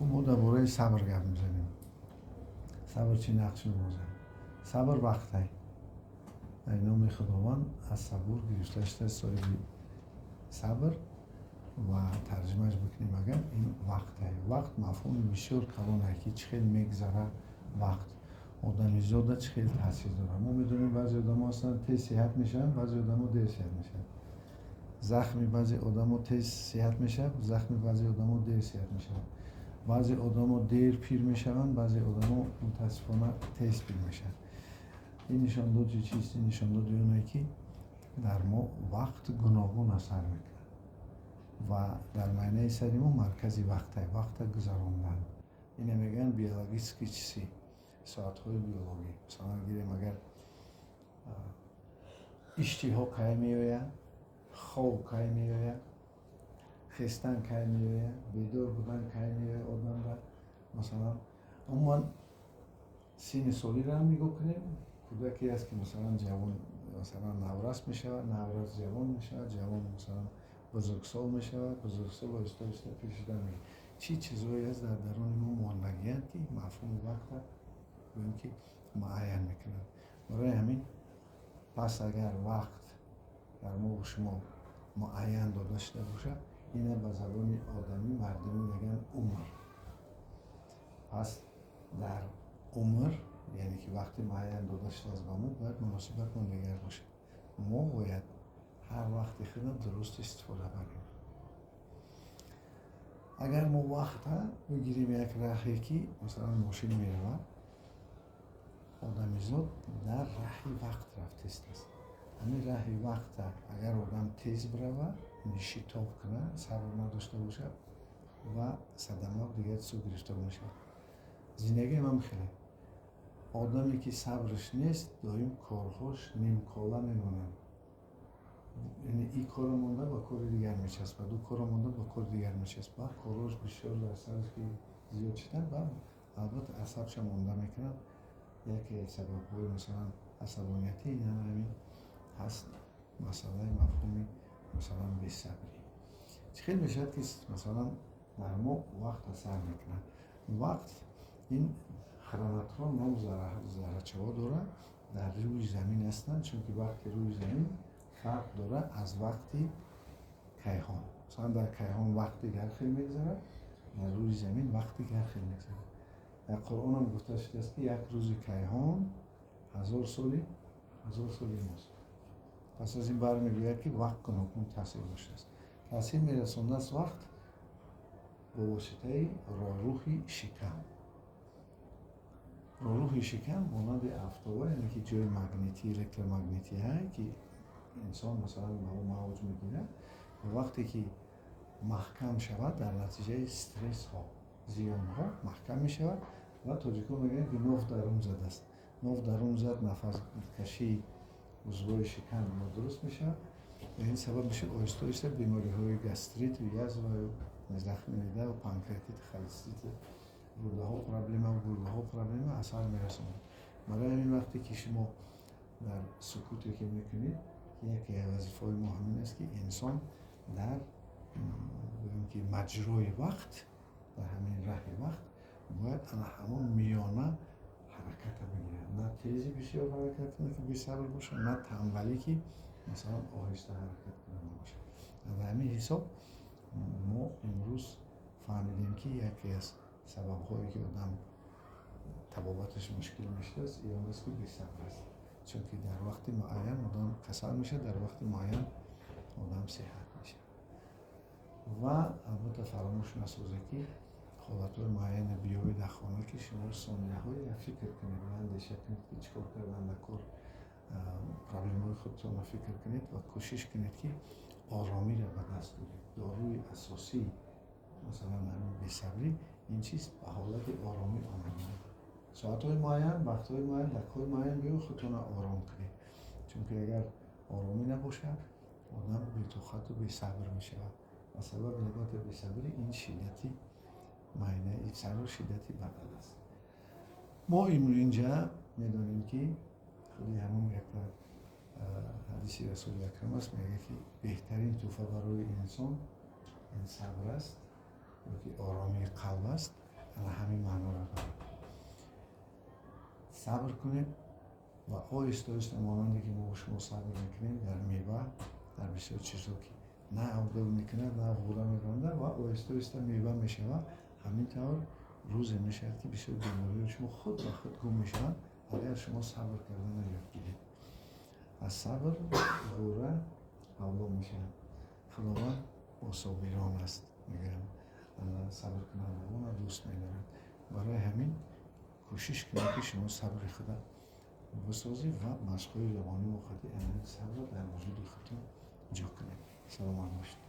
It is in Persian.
ما درباره صبر گپ میزنیم. صبر چی نقش می‌بازه؟ صبر وقته. در نام خداوند از صبور گرفته شده صاحب صبر و ترجمهش بکنیم اگر این وقته. وقت مفهوم بسیار کلانه که چه خیلی میگذره وقت. آدمی زاده چه خیلی تاثیر داره. ما میدونیم بعضی آدم ها هستن تیز صحت میشن، بعضی آدم ها دیر صحت میشن. زخمی بعضی آدم ها تیز صحت میشه، زخمی بعضی آدم ها دیر صحت میشن. بعضی آدم ها دیر پیر میشن، بعضی آدم ها متاسفانه تیز پیر میشن. این نشان داد چیست؟ این نشان داد اونه که در ما وقت گوناگون اثر میکنه و در معنی سری ما مرکزی وقته، وقت گذراندن. اینه میگن بیولوژیسکی چیزی، ساعت‌های بیولوژی. مثلا گیریم اگر اشتها کی میآید، خواب کی میآید، خستن کی میآید، بیدار بودن کی میآید آدم را. مثلا عموما سین سالی را هم نگاه کنیم، کودکی است که مثلا جوان مثلا نورس میشه، نورس جوان میشه، جوان مثلا بزرگسال میشه، بزرگسال آهسته آهسته پیچیده میشه. چی چیزهایی است در درون ما ماندگی‌اند که مفهوم وقت بگیم که معین میکنند. برای همین پس اگر وقت در ما و شما معین داده شده باشه، اینه به زبان آدمی مردمی میگن عمر. پس در عمر یعنی که وقتی معین داده شده از ما باید مناسبت ما نگر باشه. ما باید هر وقتی خود درست استفاده کنیم. اگر ما وقت بگیریم یک راهی که مثلا ماشین میرود، آدمی زاد در راهی وقت رفته است. همین راهی وقت اگر آدم تیز برود، شتاب کنه، صبر نداشته باشه و صدمات دیگر سو گرفته باشه. زندگی هم خیلی آدمی که صبرش نیست دائم کارهاش نیم کالا میمونه. یعنی این کار مونده با کار دیگر میچسبه، دو کار مونده با کار دیگر میچسبه. کارهاش بسیار در سرش که زیاد شدن و البته عصبش مونده میکنن. یکی سبب‌های مثلا عصبانیتی این همین هست. مسئله مفهومی مثلا بی‌صبری. خیلی میشه که مثلا در ما وقت اثر میکنه. وقت این خرانت‌ها نام ذره‌چه‌ها داره در روی زمین هستند، چون که وقتی روی زمین فرق داره از وقتی کیهان. مثلا در کیهان وقتی دیگر خیلی میگذره، در روی زمین وقتی دیگر خیلی میگذره. در قرآن هم گفته شده است که یک روز کیهان 1000 سالی ماست. پس از این برمیگوید که وقت گوناگون تاثیر داشته است. تاثیر میرسانده است وقت با واسطه راهروی شکم. راهروی شکم مانند آفتاب، یعنی که جای مگنیتی الکترومگنیتی هست که انسان مثلا موج میگیره و وقتی که محکم شود در نتیجه استرس ها، زیان ها محکم می شود و تاجیک‌ها میگن که نفت درون زده است. نفت درون زد، نفس کشی عضوای شکم درست میشه و این سبب میشه آهسته آهسته بیماری های گستریت و یزد و زخم معده و پانکراتیت، خلستیت، روده ها پرابلم و گرده ها پرابلم اثر میرسونه. برای همین وقتی که شما در سکوتی که میکنید، یکی از وظیفه‌های مهم است که انسان در بگیم که مجرای وقت، در همین راه وقت باید همون میانه حرکت بگیره. نه تیزی بسیار حرکت کنه که بی‌صبر باشه، نه تنبلی که مثلا آهسته حرکت کنه باشه. و همین حساب ما امروز فهمیدیم که یکی از سبب‌هایی که آدم طبابتش مشکل میشه است این است که بی‌صبر است. چون که در وقت معین آدم کسل میشه، در وقت معین آدم صحت میشه. و البته فراموش نسازه که حالتهای معین بیایی در خانه که شما ثانیه‌های فکر کنید و اندیشه کنید که چیکار کردن نکار پرابلم‌های خودتون را فکر کنید و کوشش کنید که آرامی را به دست بیارید. داروی اساسی مثلا همین بی‌صبری این چیز به حالت آرامی آمدن. ساعت‌های معین، وقت‌های معین، دقایق معین بیایید خودتون را آرام کنید. چون که اگر آرامی نباشه آدم بی‌طاقت و بی‌صبر می‌شود. و سبب علت بی‌صبری این شدتی معنی اکثر شدتی بدل است. ما اینجا میدونیم که خیلی همون یک حدیث رسول اکرم است، میگه که بهترین تحفه برای انسان این صبر است، که آرامی قلب است صبر کنید و آهسته آهسته مانندی که ما شما صبر میکنیم در میوه در بسیار چیزا که نه عودل میکنه نه غوره میکنه و آهسته آهسته میوه میشود. همینطور روز میشود که بسیار بیماری شما خود به خود گم میشوند اگر شما صبر کردن یاد گیرید. از صبر غوره اولا میشه. خداوند با صابران است میگن صبر کنندگان را دوست میدارد. برای همین کوشش کنید که شما صبر خدا بسازید و مشق‌های روانی و خودی صبر در وجود خودتون جا کنید. سلام باشید.